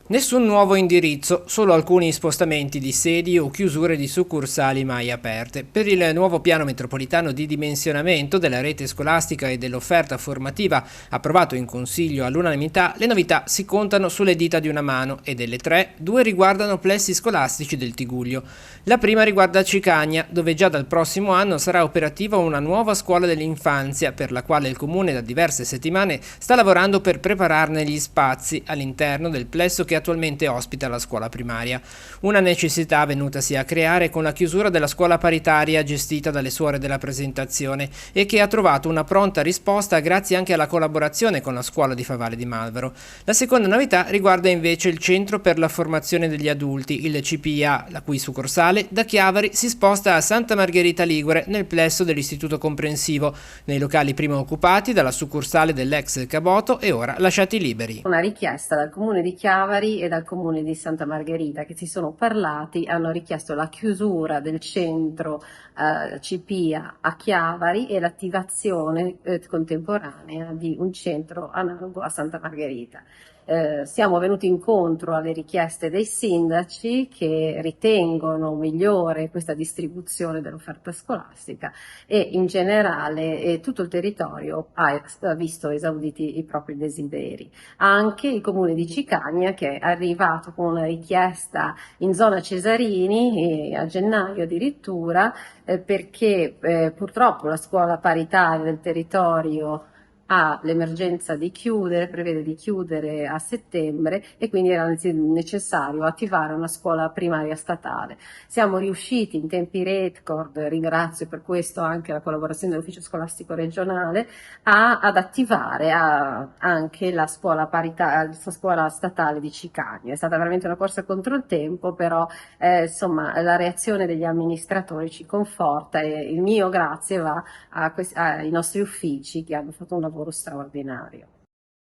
Nessun nuovo indirizzo, solo alcuni spostamenti di sedi o chiusure di succursali mai aperte. Per il nuovo piano metropolitano di dimensionamento della rete scolastica e dell'offerta formativa approvato in Consiglio all'unanimità, le novità si contano sulle dita di una mano e delle tre, due riguardano plessi scolastici del Tigullio. La prima riguarda Cicagna, dove già dal prossimo anno sarà operativa una nuova scuola dell'infanzia, per la quale il comune da diverse settimane sta lavorando per prepararne gli spazi all'interno del plesso che attualmente ospita la scuola primaria. Una necessità venutasi a creare con la chiusura della scuola paritaria gestita dalle suore della presentazione e che ha trovato una pronta risposta grazie anche alla collaborazione con la scuola di Favale di Malvaro. La seconda novità riguarda invece il Centro per la formazione degli adulti, il CPA, la cui succursale da Chiavari si sposta a Santa Margherita Ligure nel plesso dell'Istituto Comprensivo, nei locali prima occupati dalla succursale dell'ex Caboto e ora lasciati liberi. Una richiesta dal comune di Chiavari e dal comune di Santa Margherita che si sono parlati, hanno richiesto la chiusura del centro CPIA a Chiavari e l'attivazione contemporanea di un centro analogo a Santa Margherita. Siamo venuti incontro alle richieste dei sindaci che ritengono migliore questa distribuzione dell'offerta scolastica e in generale tutto il territorio ha visto esauditi i propri desideri. Anche il comune di Cicagna che è arrivato con una richiesta in zona Cesarini a gennaio addirittura perché purtroppo la scuola paritaria del territorio ha l'emergenza di chiudere, prevede di chiudere a settembre e quindi era necessario attivare una scuola primaria statale. Siamo riusciti in tempi record, ringrazio per questo anche la collaborazione dell'ufficio scolastico regionale, ad attivare anche la scuola la scuola statale di Cicagna. È stata veramente una corsa contro il tempo, però insomma la reazione degli amministratori ci conforta e il mio grazie va ai nostri uffici che hanno fatto un lavoro straordinario.